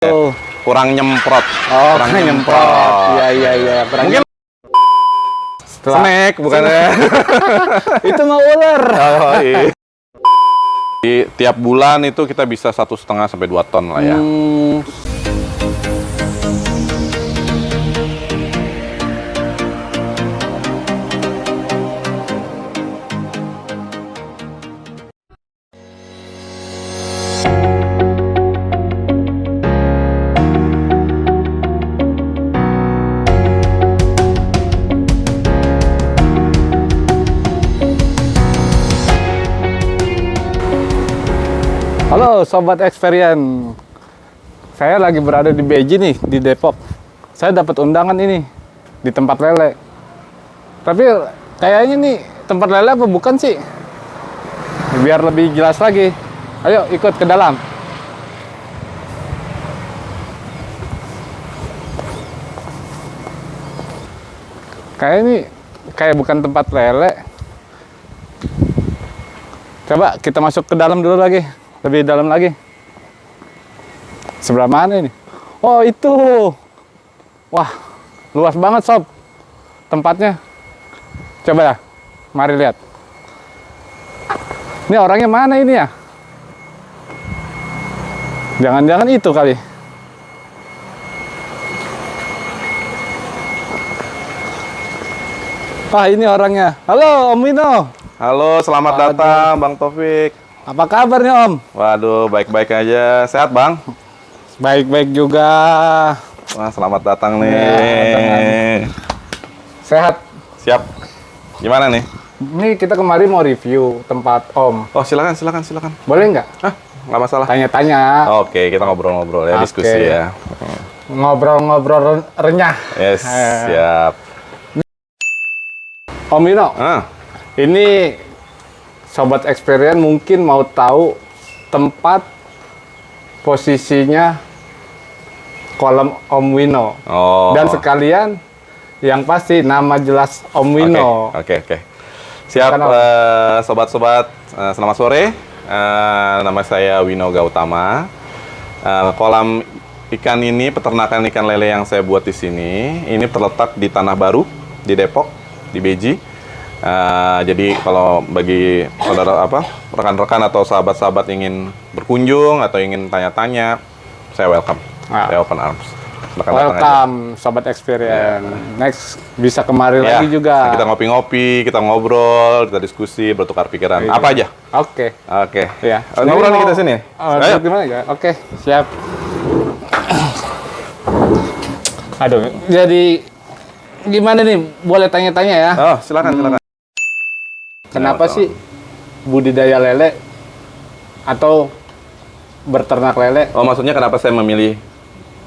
Oh, kurang nyemprot. oh kurang nyemprot. Iya. Mungkin setelah snack bukan ya? itu mah ular. Oh, iya. Di tiap bulan itu kita bisa 1,5 sampai 2 ton lah ya. Halo Sobat Experience, saya lagi berada di Beji nih, di Depok. Saya dapat undangan ini di tempat lele. Tapi kayaknya nih tempat lele apa bukan sih? Biar lebih jelas lagi, ayo ikut ke dalam. Kayak bukan tempat lele. Coba kita masuk ke dalam dulu lagi. Lebih dalam lagi. Sebelah mana ini? Oh itu. Wah, luas banget sob tempatnya. Coba ya, mari lihat. Ini orangnya mana ini ya? Jangan-jangan itu kali. Wah ini orangnya. Halo Om Wino. Halo, selamat datang Bang Taufik. Apa kabar nih Om? Waduh, baik-baik aja. Sehat Bang? Baik-baik juga. Wah, selamat datang nih. Ya, sehat. Siap. Gimana nih? Ini kita kemarin mau review tempat Om. Oh, silakan. Boleh nggak? Hah, nggak masalah. Tanya-tanya. Oke, kita ngobrol-ngobrol ya, Oke. diskusi ya. Ngobrol-ngobrol renyah. Yes, siap. Om Wino, ini Sobat Experience mungkin mau tahu tempat posisinya kolam Om Wino. Oh. Dan sekalian yang pasti nama jelas Om Wino. Oke. Siap, Silakan, Om. sobat-sobat. Selamat sore. Nama saya Wino Gautama. Kolam ikan ini, peternakan ikan lele yang saya buat di sini, ini terletak di Tanah Baru, di Depok, di Beji. Jadi kalau bagi saudara rekan-rekan atau sahabat-sahabat ingin berkunjung atau ingin tanya-tanya, saya welcome. Saya open arms. Silakan datang aja. Welcome Sobat Experience. Next bisa kemari Ya, lagi juga. kita ngopi-ngopi, kita ngobrol, kita diskusi, bertukar pikiran. Iya. Apa aja? Oke. Oke. Ya. Ngobrol nih kita sini. Ayo. Gimana ya? Oke, siap. Aduh, jadi gimana nih? Boleh tanya-tanya ya? Oh, silakan. Kenapa Betul. sih budidaya lele atau berternak lele? Oh, maksudnya kenapa saya memilih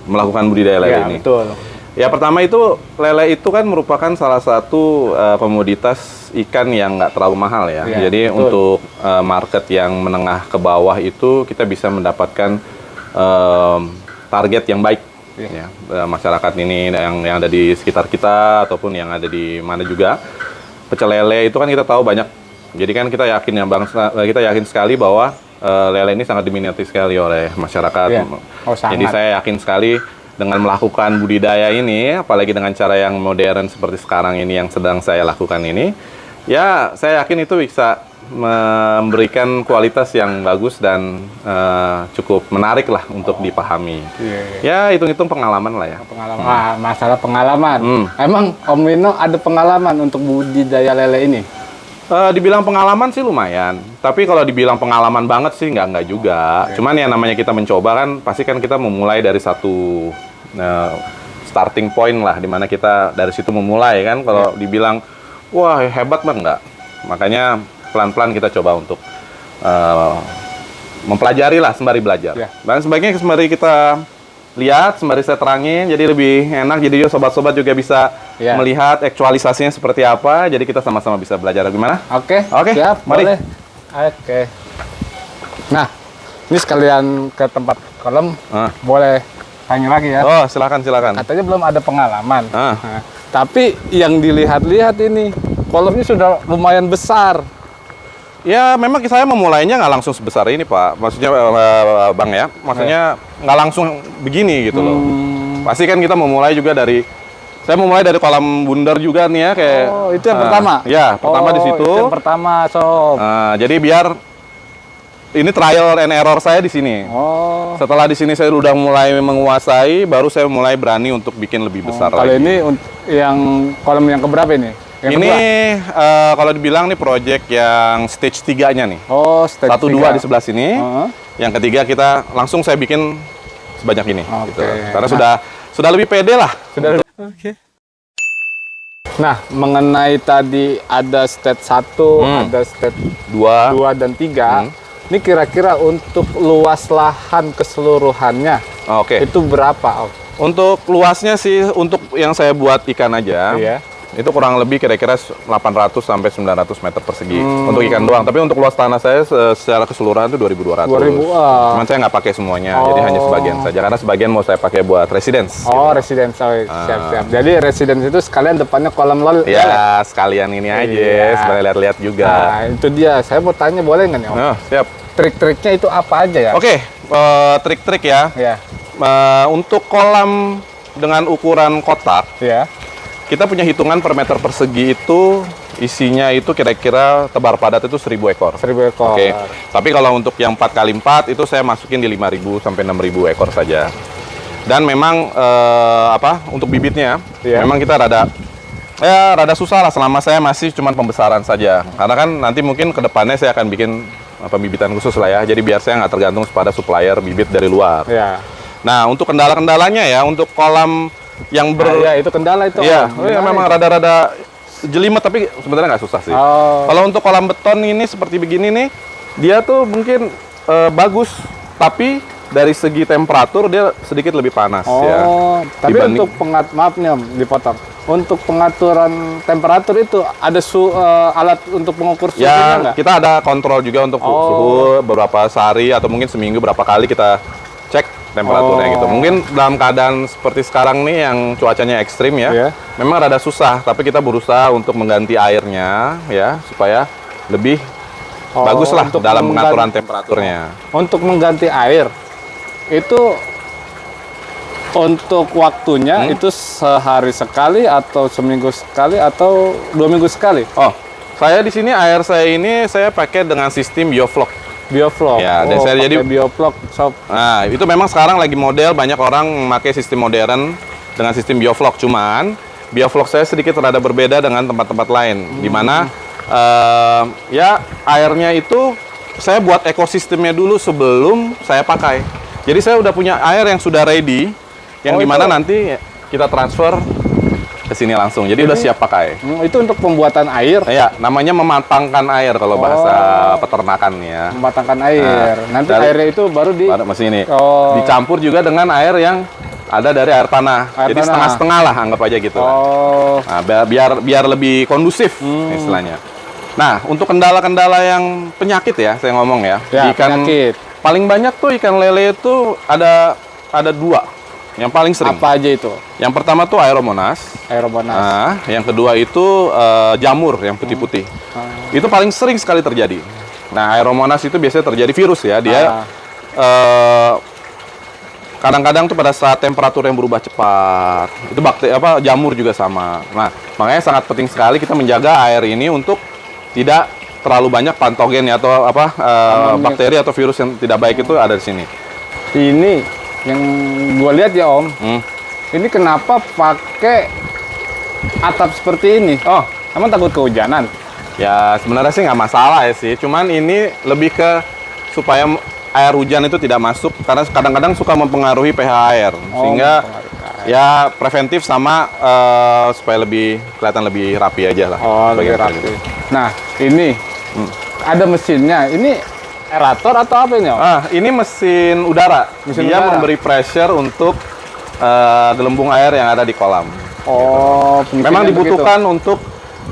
melakukan budidaya lele Ya, ini? betul. Ya, pertama itu lele itu kan merupakan salah satu komoditas ikan yang nggak terlalu mahal ya. Ya, Jadi betul. untuk market yang menengah ke bawah itu kita bisa mendapatkan target yang baik. Ya. Ya, masyarakat ini yang ada di sekitar kita ataupun yang ada di mana juga. Pecel lele itu kan kita tahu banyak. Jadi kan kita yakin ya Bang, kita yakin sekali bahwa lele ini sangat diminati sekali oleh masyarakat. Ya. Oh, sangat. Jadi saya yakin sekali dengan melakukan budidaya ini, apalagi dengan cara yang modern seperti sekarang ini yang sedang saya lakukan ini, ya saya yakin itu bisa memberikan kualitas yang bagus dan cukup menarik lah untuk dipahami. Iya. Ya hitung-hitung pengalaman lah ya. Pengalaman. Masalah pengalaman. Emang Om Wino ada pengalaman untuk budidaya lele ini? Dibilang pengalaman sih lumayan, tapi kalau dibilang pengalaman banget sih nggak juga. Cuman yang namanya kita mencoba kan, pasti kan kita memulai dari satu starting point lah, dimana kita dari situ memulai kan. Kalau dibilang wah hebat mah nggak. Makanya pelan-pelan kita coba untuk mempelajari lah sembari belajar. Ya. Dan sebaiknya sembari kita lihat, sembari saya terangin, jadi lebih enak. Jadi sobat-sobat juga bisa Ya. melihat aktualisasinya seperti apa. Jadi kita sama-sama bisa belajar. Gimana? Oke. Oke, Siap, mari. boleh. Oke. Nah, ini sekalian ke tempat kolam, boleh tanya lagi ya? Oh, silakan. Katanya belum ada pengalaman. Ah. Tapi yang dilihat-lihat ini, kolamnya sudah lumayan besar. Ya, memang saya memulainya nggak langsung sebesar ini, Pak. Maksudnya, Bang ya, maksudnya nggak langsung begini gitu loh. Pasti kan kita memulai juga dari, saya memulai dari kolam bundar juga nih ya, kayak. Oh, itu yang pertama? Ya, pertama di situ. Itu yang pertama, Sob. Jadi biar ini trial and error saya di sini. Oh. Setelah di sini saya udah mulai menguasai, baru saya mulai berani untuk bikin lebih besar Kalau lagi. ini yang kolam yang keberapa ini? Yang Ini kedua? kalau dibilang nih project yang stage 3-nya nih. Oh, stage 1, 2 3. di sebelah sini. Heeh. Yang ketiga kita langsung saya bikin sebanyak ini. Oke. Gitu. Karena sudah lebih pede lah. Oke. Nah, mengenai tadi ada stage 1, ada stage 2. 2 dan 3. Ini kira-kira untuk luas lahan keseluruhannya Oke. itu berapa, Om? Untuk luasnya sih, untuk yang saya buat ikan aja, Iya. itu kurang lebih kira-kira 800 sampai 900 meter persegi untuk ikan doang. Tapi untuk luas tanah saya secara keseluruhan itu 2.200. 2.000, Cuman saya nggak pakai semuanya, jadi hanya sebagian saja. Karena sebagian mau saya pakai buat residence. Oh, residence. Oh, siap-siap. Jadi residence itu sekalian depannya kolam lele. Ya, sekalian ini aja, Iya. sebenarnya lihat-lihat juga. Nah, itu dia. Saya mau tanya, boleh nggak nih, Om? Oh, siap. Trik-triknya itu apa aja ya? Oke, trik-trik ya. Ya. Untuk kolam dengan ukuran kotak, Ya. kita punya hitungan per meter persegi itu isinya itu kira-kira tebar padat itu 1.000 ekor. 1.000 ekor. Oke. Tapi kalau untuk yang 4x4 itu saya masukin di 5.000 sampai 6.000 ekor saja. Dan memang untuk bibitnya Iya. memang kita rada susah lah selama saya masih cuma pembesaran saja. Karena kan nanti mungkin ke depannya saya akan bikin pembibitan khusus lah ya. Jadi biar saya nggak tergantung pada supplier bibit dari luar. Ya. Nah, untuk kendala-kendalanya ya, untuk kolam yang Ya, itu kendala itu. Iya, Om. ya, Gimana memang itu? rada-rada jelimet, tapi sebenarnya nggak susah sih. Oh. Kalau untuk kolam beton ini seperti begini nih, dia tuh mungkin bagus, tapi dari segi temperatur dia sedikit lebih panas ya. Oh, tapi Dibanding- untuk maaf nih Om, dipotong. Untuk pengaturan temperatur itu ada alat untuk mengukur suhunya Ya, nggak? kita ada kontrol juga untuk suhu beberapa sehari atau mungkin seminggu berapa kali kita cek temperaturnya gitu. Mungkin dalam keadaan seperti sekarang nih yang cuacanya ekstrim ya, Iya. memang rada susah, tapi kita berusaha untuk mengganti airnya ya supaya lebih bagus lah untuk dalam pengaturan temperaturnya. Untuk mengganti air itu untuk waktunya itu sehari sekali atau seminggu sekali atau 2 minggu sekali? Oh, saya di sini air saya ini saya pakai dengan sistem bioflok. Bioflok. Ya, dan saya pakai jadi- bioflok, sob. Nah, itu memang sekarang lagi model, banyak orang memakai sistem modern dengan sistem bioflok. Cuman, bioflok saya sedikit rada berbeda dengan tempat-tempat lain. Di mana, ya airnya itu saya buat ekosistemnya dulu sebelum saya pakai. Jadi saya udah punya air yang sudah ready, yang dimana nanti kita transfer ke sini langsung. Jadi udah siap pakai. Itu untuk pembuatan air, Ya, namanya mematangkan air kalau bahasa peternakan ya. mematangkan air. Nanti dari- airnya itu baru di Pada mesin ini. Oh. Dicampur juga dengan air yang ada dari air tanah. Air Jadi tanah. setengah-setengah lah, anggap aja gitu. Oh, Nah, biar lebih kondusif istilahnya. Nah, untuk kendala-kendala yang penyakit ya, saya ngomong ya. Ya, Di penyakit. Paling banyak tuh ikan lele itu ada 2 yang paling sering. apa aja itu? Yang pertama tuh aeromonas. Aerobonas. Nah, yang kedua itu jamur yang putih-putih. Itu paling sering sekali terjadi. Nah, aeromonas itu biasanya terjadi virus ya. Dia kadang-kadang tuh pada saat temperatur yang berubah cepat, itu jamur juga sama. Nah, makanya sangat penting sekali kita menjaga air ini untuk tidak terlalu banyak patogen ya, atau bakteri atau virus yang tidak baik itu ada di sini. Ini yang gue lihat ya Om, Hmm. ini kenapa pakai atap seperti ini? Oh, Emang takut kehujanan? ya sebenarnya sih nggak masalah ya sih. Cuman ini lebih ke supaya air hujan itu tidak masuk, karena kadang-kadang suka mempengaruhi pH air, sehingga mempengaruhi ya preventif sama supaya lebih kelihatan lebih rapi aja lah. Oh, lebih bagian rapi. gitu. Nah, ini ada mesinnya. Ini aerator atau apa ini Om? Ini mesin udara. Mesin Dia udara. memberi pressure untuk gelembung air yang ada di kolam. Oh, Memang fungsinya dibutuhkan untuk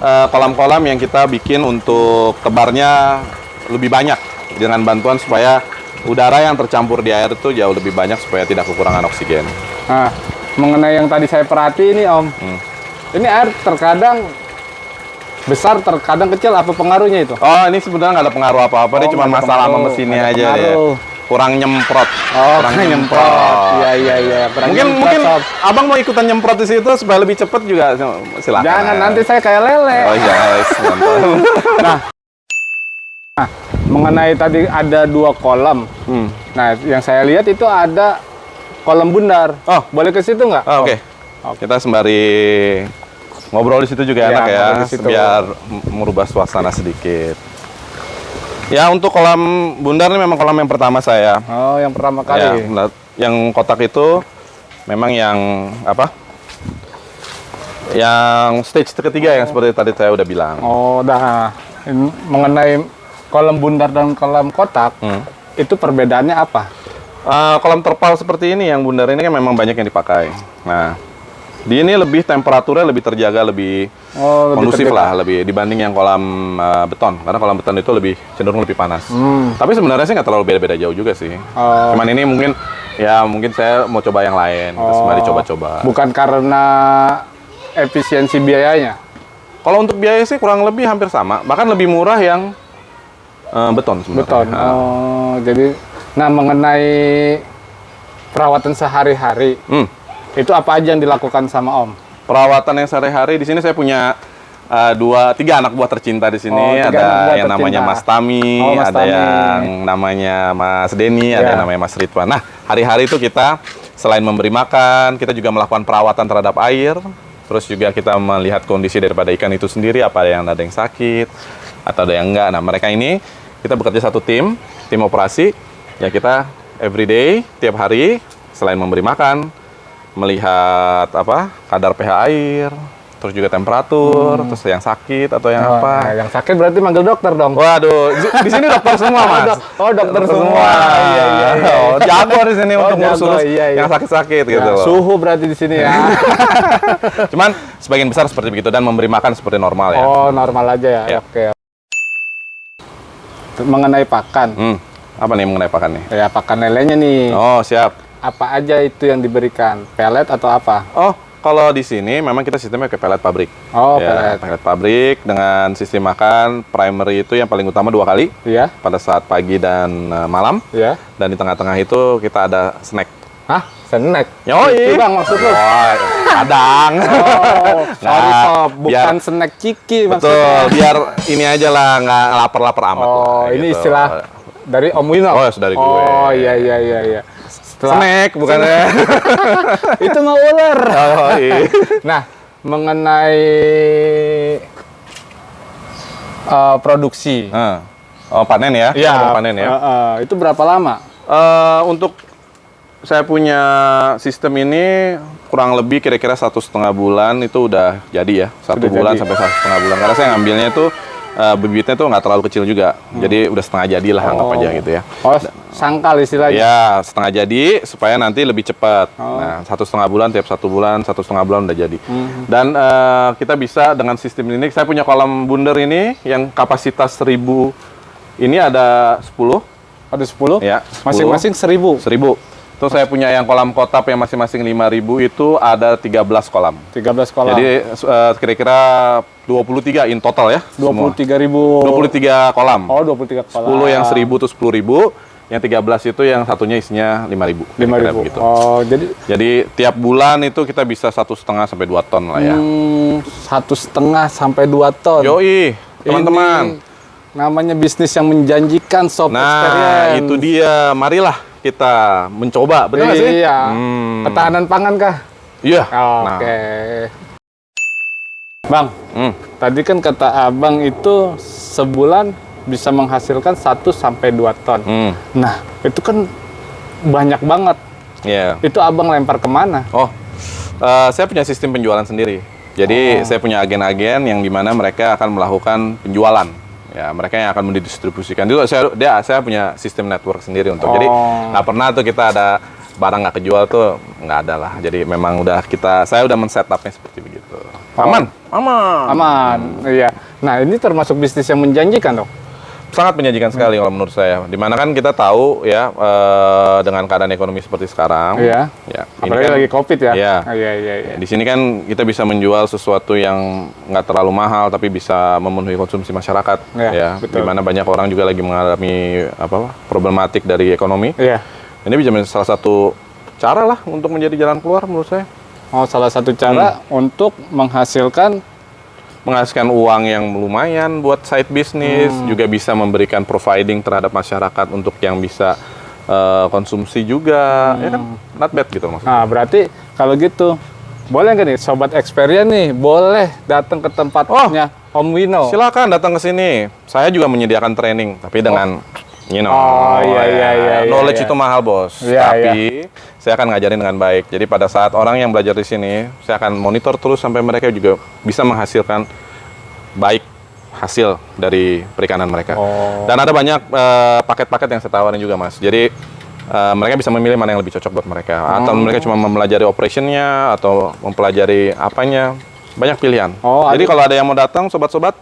kolam-kolam yang kita bikin untuk tebarnya lebih banyak, dengan bantuan supaya udara yang tercampur di air itu jauh lebih banyak supaya tidak kekurangan oksigen. begitu. Nah, mengenai yang tadi saya perhati ini Om, ini air terkadang besar terkadang kecil, apa pengaruhnya itu? Oh, ini sebenarnya nggak ada pengaruh apa-apa, dia cuma nggak ada masalah sama pengaruh, mesinnya nggak ada aja dia. pengaruh. Kurang nyemprot. Oh, kurang nyemprot. Iya. Kurang Mungkin nyemprot, Sob. abang mau ikutan nyemprot di situ supaya lebih cepet juga, silakan. Jangan, aja. nanti saya kayak lele. Oh iya, mantap. Nah, mengenai tadi ada 2 kolam. Nah, yang saya lihat itu ada kolam bundar. Oh. Boleh ke situ nggak? Oh, Oke. Kita sembari ngobrol di situ juga Iya, enak ya, ngobrol di situ. biar merubah suasana sedikit. Ya, untuk kolam bundar ini memang kolam yang pertama saya. Oh, yang pertama kali. Ya, benar. Yang kotak itu memang yang apa? Yang stage ketiga yang seperti tadi saya udah bilang. Oh, dah. Ini mengenai kolam bundar dan kolam kotak, itu perbedaannya apa? Kolam terpal seperti ini yang bundar ini kan memang banyak yang dipakai. Nah, di ini lebih temperaturnya lebih terjaga, lebih kondusif lah, lebih dibanding yang kolam beton. Karena kolam beton itu lebih cenderung lebih panas. Tapi sebenarnya sih nggak terlalu beda-beda jauh juga sih. Cuman ini mungkin saya mau coba yang lain. Sembari coba-coba. Bukan karena efisiensi biayanya. Kalau untuk biaya sih kurang lebih hampir sama. Bahkan lebih murah yang beton sebenarnya. Beton. Oh, jadi mengenai perawatan sehari-hari, itu apa aja yang dilakukan sama Om? Perawatan yang sehari-hari di sini saya punya 3 anak buah tercinta di sini. Ada yang namanya Mas Tami, ada yang namanya Mas Denny, ada yang namanya Mas Ridwan. Nah, hari-hari itu kita selain memberi makan, kita juga melakukan perawatan terhadap air. Terus juga kita melihat kondisi daripada ikan itu sendiri, apa ada yang sakit atau ada yang enggak. Nah, mereka ini kita bekerja satu tim operasi. Ya, kita everyday, tiap hari, selain memberi makan, melihat kadar pH air, terus juga temperatur, terus yang sakit atau yang apa. Nah, yang sakit berarti manggil dokter dong. Waduh, di sini dokter semua, Mas. Dokter semua. Iya. Oh, jago di sini untuk ngurus iya. yang sakit-sakit gitu loh. Suhu berarti di sini ya. Cuman sebagian besar seperti begitu dan memberi makan seperti normal ya. Oh, normal aja ya. Ya. Oke. Mengenai pakan. Apa nih mengenai pakan nih? Ya, pakan lelenya nih. Oh, siap. Apa aja itu yang diberikan? Pelet atau apa? Oh, kalau di sini memang kita sistemnya ke pelet pabrik. Oh, ya, pelet pabrik dengan sistem makan primary itu yang paling utama 2 kali. Iya. Pada saat pagi dan malam. Iya. Dan di tengah-tengah itu kita ada snack. Hah? Snack? Yoi. Itu Bang maksud lu? Oh, kadang. Oh, sorry Nah, Sob, bukan snack ciki maksudnya. Betul, biar ini aja lah, nggak lapar-lapar amat. Oh, lah, ini gitu. istilah dari Om Wino? Oh, dari gue. Oh, iya. Snack, bukannya. Itu mau ular. Oh, iya. Nah, mengenai produksi. Oh, panen ya? Iya, Panen ya. itu berapa lama? Untuk saya punya sistem ini kurang lebih kira-kira 1,5 bulan itu udah jadi ya. 1 bulan sampai 1,5 bulan. Karena saya ngambilnya itu bibitnya tuh nggak terlalu kecil juga. Jadi udah setengah jadi lah anggap aja gitu ya. Oh, sangkal istilahnya. Ya, setengah jadi supaya nanti lebih cepat. Nah, 1,5 bulan tiap 1 bulan, 1,5 bulan udah jadi. Dan kita bisa dengan sistem ini, saya punya kolam bundar ini yang kapasitas 1000, ini ada 10. Ada 10? Ya, 10. Masing-masing 1000. 1000. Terus saya punya yang kolam kotak yang masing-masing 5.000 itu ada 13 kolam. 13 kolam. Jadi kira-kira 23 in total ya. 23.000. 23 kolam. Oh, 23 kolam. 10 yang 1000 itu 10.000, yang 13 itu yang satunya isinya 5.000. 5.000. Gitu. Oh, Jadi tiap bulan itu kita bisa 1,5 sampai 2 ton lah ya. 1,5 sampai 2 ton. Yoi, teman-teman. Ini namanya bisnis yang menjanjikan, Sob Nah, Experience. itu dia. Marilah kita mencoba, benar nggak sih? Iya. Ketahanan pangan kah? Iya. Oke. Bang, tadi kan kata Abang itu sebulan bisa menghasilkan 1 sampai 2 ton. Nah, itu kan banyak banget. Iya. Itu Abang lempar kemana? Oh, saya punya sistem penjualan sendiri. Jadi saya punya agen-agen yang dimana mereka akan melakukan penjualan. Ya, mereka yang akan mendistribusikan. Itu saya punya sistem network sendiri untuk. Jadi nggak pernah tuh kita ada barang nggak kejual tuh, nggak ada lah. Jadi memang saya udah men-setupnya seperti begitu. Aman. Iya. Nah, ini termasuk bisnis yang menjanjikan dong. sangat menjanjikan sekali kalau menurut saya. Dimana kan kita tahu ya dengan keadaan ekonomi seperti sekarang. Iya. Ya, Apalagi kan, lagi COVID ya. Iya. Iya. Di sini kan kita bisa menjual sesuatu yang nggak terlalu mahal tapi bisa memenuhi konsumsi masyarakat. Iya, Ya. betul. Dimana banyak orang juga lagi mengalami problematik dari ekonomi. Iya. Ini bisa menjadi salah satu cara lah untuk menjadi jalan keluar menurut saya. Oh, salah satu cara untuk menghasilkan Uang yang lumayan buat side bisnis, juga bisa memberikan providing terhadap masyarakat untuk yang bisa konsumsi juga, ya kan, not bad gitu maksudnya. Nah, berarti kalau gitu boleh nggak nih Sobat Experian nih, boleh datang ke tempatnya Om Wino? Silakan datang ke sini. Saya juga menyediakan training, tapi dengan knowledge itu mahal, Bos. Tapi saya akan ngajarin dengan baik. Jadi pada saat orang yang belajar di sini, saya akan monitor terus sampai mereka juga bisa menghasilkan baik hasil dari perikanan mereka. Dan ada banyak paket-paket yang saya tawarin juga, Mas. Jadi mereka bisa memilih mana yang lebih cocok buat mereka. Atau mereka cuma mempelajari operationnya atau mempelajari apanya. Banyak pilihan. Jadi kalau ada yang mau datang, sobat-sobat,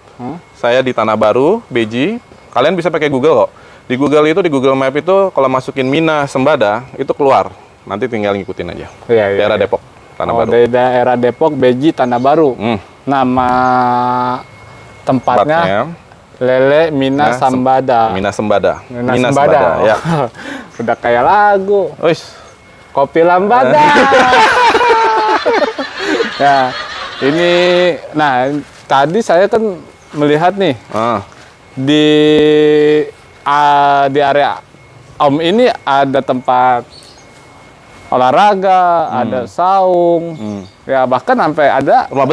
saya di Tanah Baru, Beji. Kalian bisa pakai Google kok. Di Google Map itu kalau masukin Mina Sembada itu keluar. Nanti tinggal ngikutin aja. Daerah Depok, Tanah Baru. Dari daerah Depok, Beji, Tanah Baru. Nama tempatnya Lele Mina Sembada. Mina Sembada. Mina Sembada. Ya. Udah kayak lagu. Wis. Kopi Lambada. Ya, ini, nah tadi saya kan melihat nih di area Om ini ada tempat olahraga, ada saung, ya bahkan sampai ada Rumah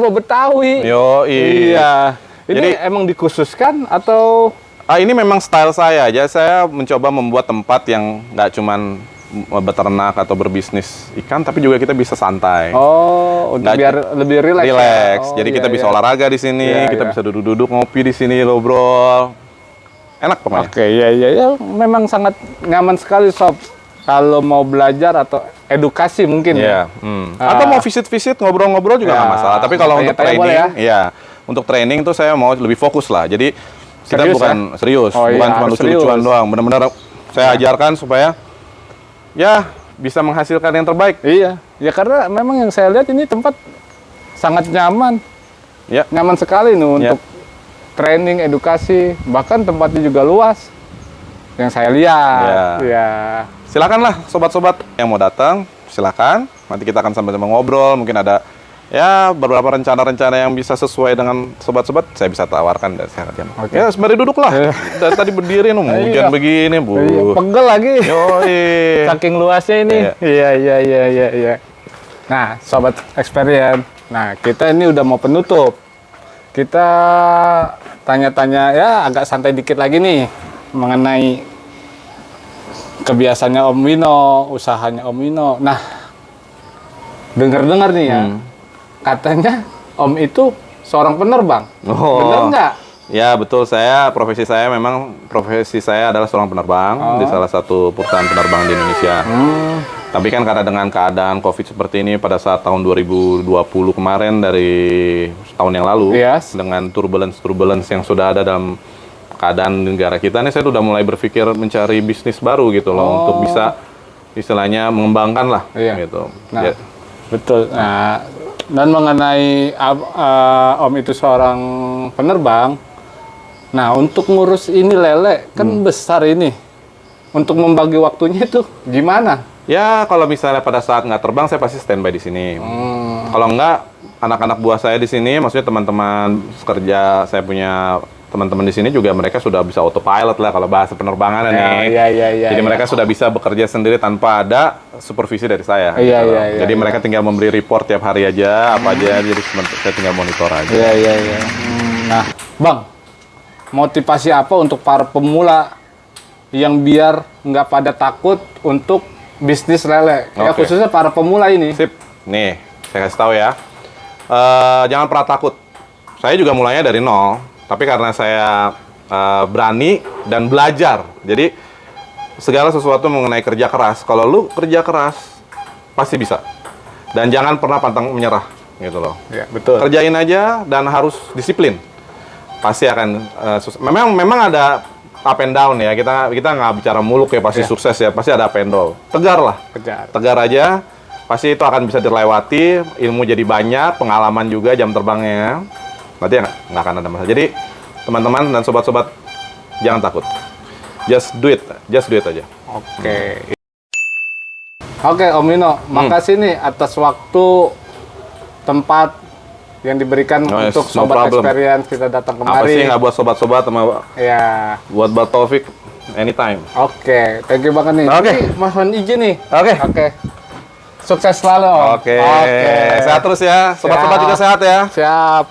Betawi. Iya. Ini jadi, emang dikhususkan atau? Ini memang style saya aja. Saya mencoba membuat tempat yang nggak cuman beternak atau berbisnis ikan, tapi juga kita bisa santai. Untuk biar lebih rileks. Ya? Jadi kita bisa olahraga di sini, kita bisa duduk-duduk ngopi di sini, ngobrol. Enak pokoknya. Iya. Memang sangat nyaman sekali, Sob. Kalau mau belajar atau edukasi mungkin ya. Atau mau visit-visit, ngobrol-ngobrol juga nggak masalah. Tapi kalau untuk training, untuk training tuh saya mau lebih fokus lah. Jadi kita bukan serius, bukan cuma lucu-lucuan doang. Benar-benar saya ajarkan supaya bisa menghasilkan yang terbaik. Iya, ya karena memang yang saya lihat ini tempat sangat nyaman. Nyaman sekali nih untuk training, edukasi, bahkan tempatnya juga luas. Yang saya lihat. Silakanlah sobat-sobat yang mau datang, silakan. Nanti kita akan sama-sama ngobrol, mungkin ada beberapa rencana-rencana yang bisa sesuai dengan sobat-sobat, saya bisa tawarkan dan saya akan. Ya, sembari duduk lah. Dari tadi berdiri hujan begini, Bu. Pegel lagi. Saking luasnya ini. Iya. Nah, Sobat Experian. Nah, kita ini udah mau penutup. Kita tanya-tanya agak santai dikit lagi nih mengenai kebiasaannya Om Wino, usahanya Om Wino. Nah, dengar-dengar nih katanya Om itu seorang penerbang. Bener nggak? Ya betul, profesi saya adalah seorang penerbang di salah satu perusahaan penerbangan di Indonesia. Tapi kan karena dengan keadaan COVID seperti ini pada saat tahun 2020 kemarin dari tahun yang lalu, dengan turbulence yang sudah ada dalam keadaan negara kita, nih saya sudah mulai berpikir mencari bisnis baru gitu loh, untuk bisa istilahnya mengembangkan lah gitu. Nah, betul. Nah, dan mengenai Om itu seorang penerbang, nah untuk ngurus ini lele kan besar ini, untuk membagi waktunya itu gimana? Ya, kalau misalnya pada saat nggak terbang, saya pasti standby di sini. Kalau nggak, anak-anak buah saya di sini, maksudnya teman-teman kerja, saya punya teman-teman di sini juga mereka sudah bisa autopilot lah kalau bahasa penerbangan nih. Jadi mereka sudah bisa bekerja sendiri tanpa ada supervisi dari saya. Jadi mereka tinggal memberi report tiap hari aja, apa aja, jadi saya tinggal monitor aja. Nah, Bang, motivasi apa untuk para pemula yang biar nggak pada takut untuk bisnis lele, khususnya para pemula ini? Sip, nih saya kasih tahu ya, jangan pernah takut. Saya juga mulainya dari nol, tapi karena saya berani dan belajar, jadi segala sesuatu mengenai kerja keras. Kalau lu kerja keras, pasti bisa. Dan jangan pernah pantang menyerah, gitu loh. Ya, betul. Kerjain aja dan harus disiplin. pasti akan memang ada up and down ya. Kita nggak bicara muluk ya pasti sukses ya. Pasti ada up and down. Tegar lah. Tegar aja. Pasti itu akan bisa dilewati. Ilmu jadi banyak, pengalaman juga, jam terbangnya. Nanti ya nggak akan ada masalah. Jadi teman-teman dan sobat-sobat jangan takut. Just do it aja. Oke. Oke, Om Wino, makasih nih atas waktu, tempat yang diberikan untuk no Sobat problem. Experience kita datang Apa sih kemari. nggak buat sobat-sobat sama Ya. buat Taufik anytime. Oke, thank you banget nih. Oke. Ini mohon izin nih. Oke. Oke. Sukses selalu, Om. Oke. Sehat terus ya. Sobat-sobat Siap. juga sehat ya. Siap.